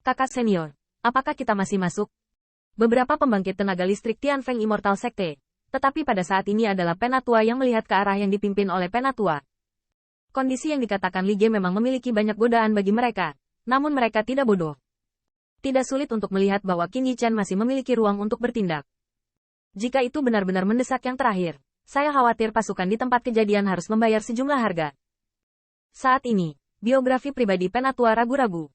Kakak senior, apakah kita masih masuk? Beberapa pembangkit tenaga listrik Tianfeng Immortal Sekte, tetapi pada saat ini adalah Penatua yang melihat ke arah yang dipimpin oleh Penatua. Kondisi yang dikatakan Li Ge memang memiliki banyak godaan bagi mereka, namun mereka tidak bodoh. Tidak sulit untuk melihat bahwa Qin Yichan masih memiliki ruang untuk bertindak. Jika itu benar-benar mendesak yang terakhir, saya khawatir pasukan di tempat kejadian harus membayar sejumlah harga. Saat ini, biografi pribadi Penatua ragu-ragu.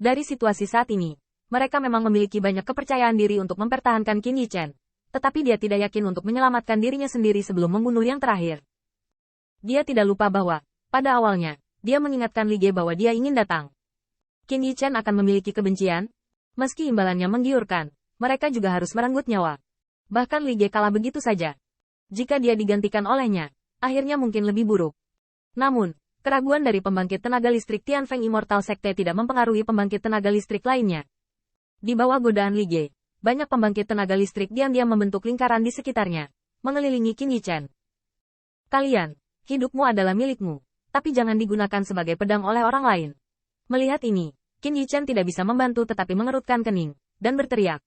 Dari situasi saat ini, mereka memang memiliki banyak kepercayaan diri untuk mempertahankan Qin Yichan, tetapi dia tidak yakin untuk menyelamatkan dirinya sendiri sebelum membunuh yang terakhir. Dia tidak lupa bahwa, pada awalnya, dia mengingatkan Li Ge bahwa dia ingin datang. Qin Yichan akan memiliki kebencian, meski imbalannya menggiurkan, mereka juga harus merenggut nyawa. Bahkan Li Ge kalah begitu saja. Jika dia digantikan olehnya, akhirnya mungkin lebih buruk. Namun, keraguan dari pembangkit tenaga listrik Tianfeng Immortal Sekte tidak mempengaruhi pembangkit tenaga listrik lainnya. Di bawah godaan Li Ge, banyak pembangkit tenaga listrik diam-diam membentuk lingkaran di sekitarnya, mengelilingi Qin Yichan. Kalian, hidupmu adalah milikmu, tapi jangan digunakan sebagai pedang oleh orang lain. Melihat ini, Qin Yichan tidak bisa membantu tetapi mengerutkan kening, dan berteriak.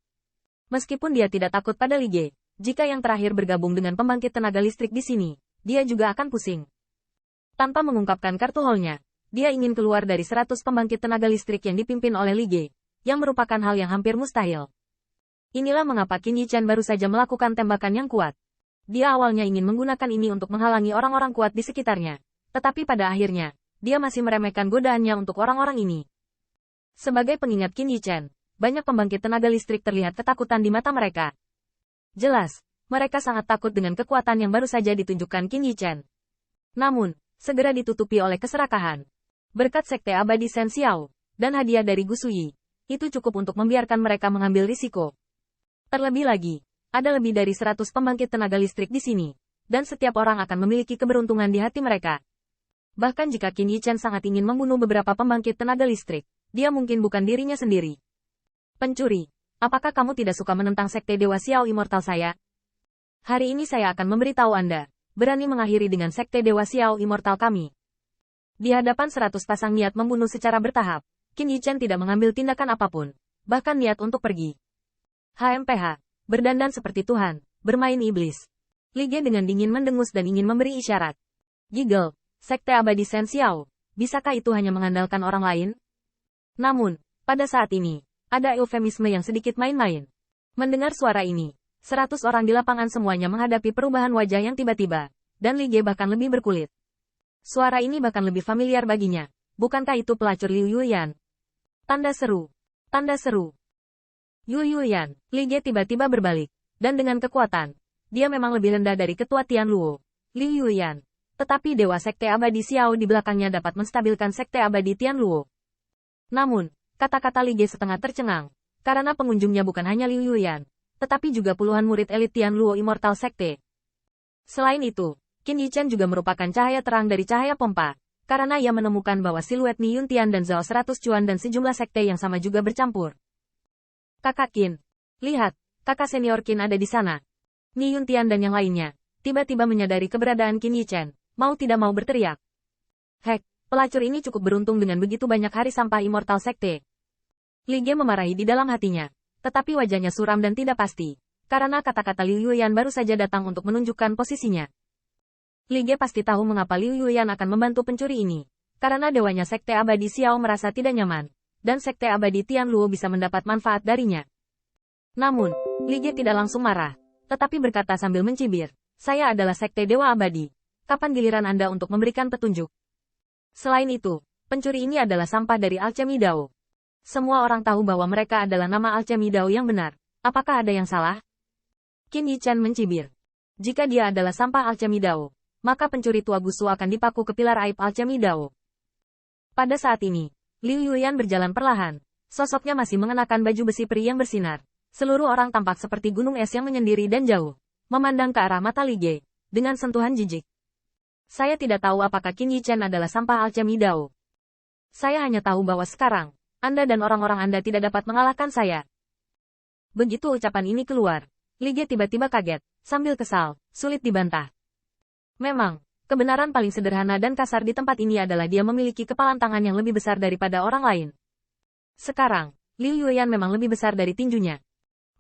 Meskipun dia tidak takut pada Li Ge, jika yang terakhir bergabung dengan pembangkit tenaga listrik di sini, dia juga akan pusing. Tanpa mengungkapkan kartu holnya, dia ingin keluar dari 100 pembangkit tenaga listrik yang dipimpin oleh Li Ge, yang merupakan hal yang hampir mustahil. Inilah mengapa Qin Yichan baru saja melakukan tembakan yang kuat. Dia awalnya ingin menggunakan ini untuk menghalangi orang-orang kuat di sekitarnya, tetapi pada akhirnya, dia masih meremehkan godaannya untuk orang-orang ini. Sebagai pengingat Qin Yichan, banyak pembangkit tenaga listrik terlihat ketakutan di mata mereka. Jelas, mereka sangat takut dengan kekuatan yang baru saja ditunjukkan Qin Yichan. Namun, segera ditutupi oleh keserakahan. Berkat Sekte Abadi Shen Xiao, dan hadiah dari Gu Suyi, itu cukup untuk membiarkan mereka mengambil risiko. Terlebih lagi, ada lebih dari 100 pembangkit tenaga listrik di sini, dan setiap orang akan memiliki keberuntungan di hati mereka. Bahkan jika Qin Yichan sangat ingin membunuh beberapa pembangkit tenaga listrik, dia mungkin bukan dirinya sendiri. Pencuri, apakah kamu tidak suka menentang Sekte Dewa Xiao Immortal saya? Hari ini saya akan memberitahu Anda, berani mengakhiri dengan Sekte Dewa Xiao Immortal kami. Di hadapan 100 pasang niat membunuh secara bertahap, Qin Yichan tidak mengambil tindakan apapun, bahkan niat untuk pergi. HMPH, berdandan seperti Tuhan, bermain iblis. Li Ge dengan dingin mendengus dan ingin memberi isyarat. Giggle, Sekte Abadi Shen Xiao, bisakah itu hanya mengandalkan orang lain? Namun, pada saat ini, ada eufemisme yang sedikit main-main. Mendengar suara ini, 100 orang di lapangan semuanya menghadapi perubahan wajah yang tiba-tiba, dan Li Ge bahkan lebih berkulit. Suara ini bahkan lebih familiar baginya. Bukankah itu pelacur Liu Yuyan? Tanda seru. Tanda seru. Liu Yuyan, Li Ge tiba-tiba berbalik, dan dengan kekuatan, dia memang lebih rendah dari ketua Tianluo, Liu Yuyan. Tetapi Dewa Sekte Abadi Xiao di belakangnya dapat menstabilkan Sekte Abadi Tianluo. Namun, kata-kata Li Ge setengah tercengang, karena pengunjungnya bukan hanya Liu Yuyan, tetapi juga puluhan murid elit Tianluo Immortal Sekte. Selain itu, Qin Yichan juga merupakan cahaya terang dari cahaya pompa, karena ia menemukan bahwa siluet Ni Yuntian dan Zhao 100 Cuan dan sejumlah sekte yang sama juga bercampur. Kakak Qin, lihat, kakak senior Qin ada di sana. Ni Yuntian dan yang lainnya, tiba-tiba menyadari keberadaan Qin Yichan, mau tidak mau berteriak. Hek, pelacur ini cukup beruntung dengan begitu banyak hari sampah Immortal Sekte. Li Ge memarahi di dalam hatinya. Tetapi wajahnya suram dan tidak pasti, karena kata-kata Liu Yuyan baru saja datang untuk menunjukkan posisinya. Li Ge pasti tahu mengapa Liu Yuyan akan membantu pencuri ini, karena dewanya Sekte Abadi Xiao merasa tidak nyaman, dan Sekte Abadi Tianluo bisa mendapat manfaat darinya. Namun, Li Ge tidak langsung marah, tetapi berkata sambil mencibir, saya adalah Sekte Dewa Abadi, kapan giliran Anda untuk memberikan petunjuk? Selain itu, pencuri ini adalah sampah dari Alchemy Dao. Semua orang tahu bahwa mereka adalah nama Alchemy Dao yang benar. Apakah ada yang salah? Qin Yichan mencibir. Jika dia adalah sampah Alchemy Dao, maka pencuri tua Gusu akan dipaku ke pilar aib Alchemy Dao. Pada saat ini, Liu Yuyan berjalan perlahan. Sosoknya masih mengenakan baju besi peri yang bersinar. Seluruh orang tampak seperti gunung es yang menyendiri dan jauh, memandang ke arah mata Li Ge, dengan sentuhan jijik. Saya tidak tahu apakah Qin Yichan adalah sampah Alchemy Dao. Saya hanya tahu bahwa sekarang, Anda dan orang-orang Anda tidak dapat mengalahkan saya. Begitu ucapan ini keluar, Li Ge tiba-tiba kaget, sambil kesal, sulit dibantah. Memang, kebenaran paling sederhana dan kasar di tempat ini adalah dia memiliki kepalan tangan yang lebih besar daripada orang lain. Sekarang, Liu Yuyan memang lebih besar dari tinjunya.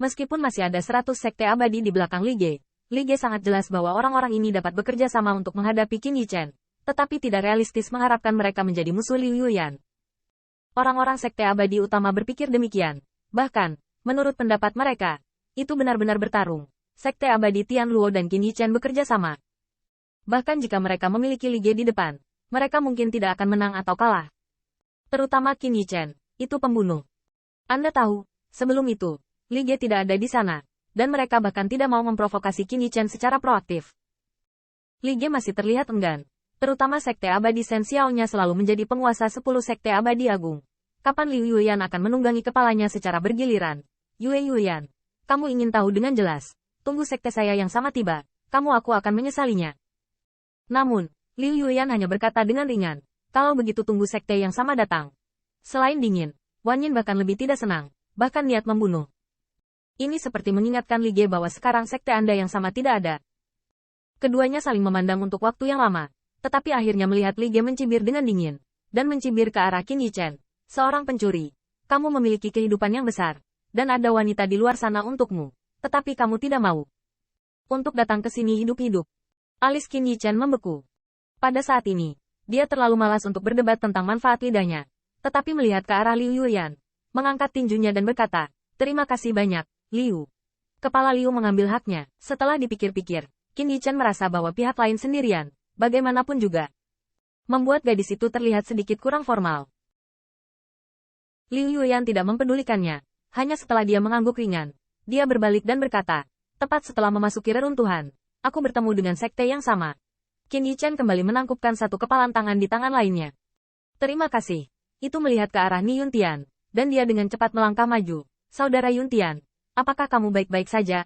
Meskipun masih ada 100 sekte abadi di belakang Li Ge sangat jelas bahwa orang-orang ini dapat bekerja sama untuk menghadapi Qin Yichen, tetapi tidak realistis mengharapkan mereka menjadi musuh Liu Yuyan. Orang-orang sekte abadi utama berpikir demikian. Bahkan, menurut pendapat mereka, itu benar-benar bertarung. Sekte abadi Tianluo dan Qin Yichen bekerja sama. Bahkan jika mereka memiliki Li Ge di depan, mereka mungkin tidak akan menang atau kalah. Terutama Qin Yichen, itu pembunuh. Anda tahu, sebelum itu, Li Ge tidak ada di sana, dan mereka bahkan tidak mau memprovokasi Qin Yichen secara proaktif. Li Ge masih terlihat enggan, terutama sekte abadi Shen Xiao-nya selalu menjadi penguasa 10 sekte abadi agung. Kapan Liu Yuyan akan menunggangi kepalanya secara bergiliran? Yue Yuyan, kamu ingin tahu dengan jelas. Tunggu sekte saya yang sama tiba, aku akan menyesalinya. Namun, Liu Yuyan hanya berkata dengan ringan, kalau begitu tunggu sekte yang sama datang. Selain dingin, Wan Yin bahkan lebih tidak senang, bahkan niat membunuh. Ini seperti mengingatkan Li Ge bahwa sekarang sekte Anda yang sama tidak ada. Keduanya saling memandang untuk waktu yang lama, tetapi akhirnya melihat Li Ge mencibir dengan dingin, dan mencibir ke arah Qin Yichen. Seorang pencuri, kamu memiliki kehidupan yang besar, dan ada wanita di luar sana untukmu. Tetapi kamu tidak mau untuk datang ke sini hidup-hidup. Alis Qin Yichen membeku. Pada saat ini, dia terlalu malas untuk berdebat tentang manfaat lidahnya. Tetapi melihat ke arah Liu Yuyan, mengangkat tinjunya dan berkata, terima kasih banyak, Liu. Kepala Liu mengambil haknya. Setelah dipikir-pikir, Qin Yichen merasa bahwa pihak lain sendirian, bagaimanapun juga, membuat gadis itu terlihat sedikit kurang formal. Liu Yuyan tidak mempedulikannya. Hanya setelah dia mengangguk ringan, dia berbalik dan berkata, tepat setelah memasuki reruntuhan, aku bertemu dengan sekte yang sama. Qin Yichen kembali menangkupkan satu kepalan tangan di tangan lainnya. Terima kasih. Itu melihat ke arah Ni Yuntian, dan dia dengan cepat melangkah maju. Saudara Yuntian, apakah kamu baik-baik saja?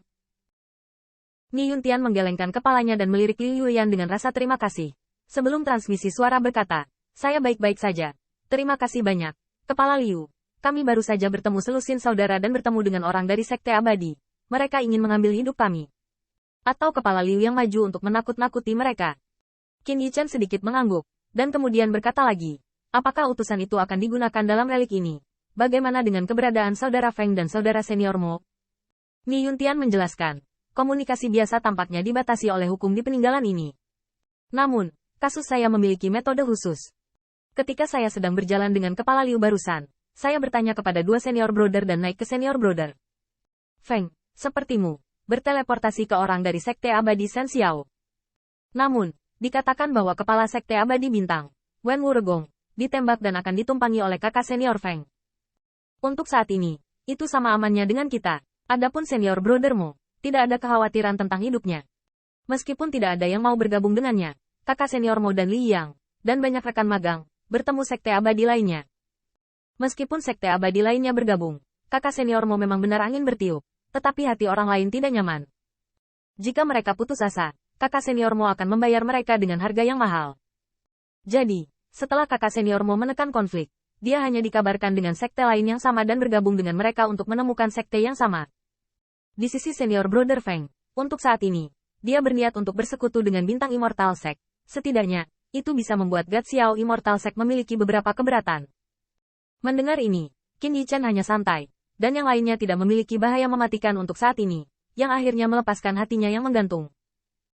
Ni Yuntian menggelengkan kepalanya dan melirik Liu Yuyan dengan rasa terima kasih. Sebelum transmisi suara berkata, saya baik-baik saja. Terima kasih banyak, Kepala Liu. Kami baru saja bertemu selusin saudara dan bertemu dengan orang dari sekte abadi. Mereka ingin mengambil hidup kami. Atau Kepala Liu yang maju untuk menakut-nakuti mereka. Qin Yichen sedikit mengangguk, dan kemudian berkata lagi, apakah utusan itu akan digunakan dalam relik ini? Bagaimana dengan keberadaan saudara Feng dan saudara senior Mo? Ni Yuntian menjelaskan, komunikasi biasa tampaknya dibatasi oleh hukum di peninggalan ini. Namun, kasus saya memiliki metode khusus. Ketika saya sedang berjalan dengan Kepala Liu barusan, saya bertanya kepada dua senior brother dan naik ke senior brother. Feng, sepertimu, berteleportasi ke orang dari sekte abadi Shen Xiao. Namun, dikatakan bahwa kepala sekte abadi bintang, Wen Wuregong, ditembak dan akan ditumpangi oleh kakak senior Feng. Untuk saat ini, itu sama amannya dengan kita. Adapun senior brothermu, tidak ada kekhawatiran tentang hidupnya. Meskipun tidak ada yang mau bergabung dengannya, kakak senior Mo dan Li Yang, dan banyak rekan magang, bertemu sekte abadi lainnya. Meskipun sekte abadi lainnya bergabung, kakak senior Mo memang benar angin bertiup, tetapi hati orang lain tidak nyaman. Jika mereka putus asa, kakak senior Mo akan membayar mereka dengan harga yang mahal. Jadi, setelah kakak senior Mo menekan konflik, dia hanya dikabarkan dengan sekte lain yang sama dan bergabung dengan mereka untuk menemukan sekte yang sama. Di sisi senior brother Feng, untuk saat ini, dia berniat untuk bersekutu dengan bintang Immortal Sect. Setidaknya, itu bisa membuat God Xiao Immortal Sect memiliki beberapa keberatan. Mendengar ini, Qin Yichen hanya santai, dan yang lainnya tidak memiliki bahaya mematikan untuk saat ini, yang akhirnya melepaskan hatinya yang menggantung.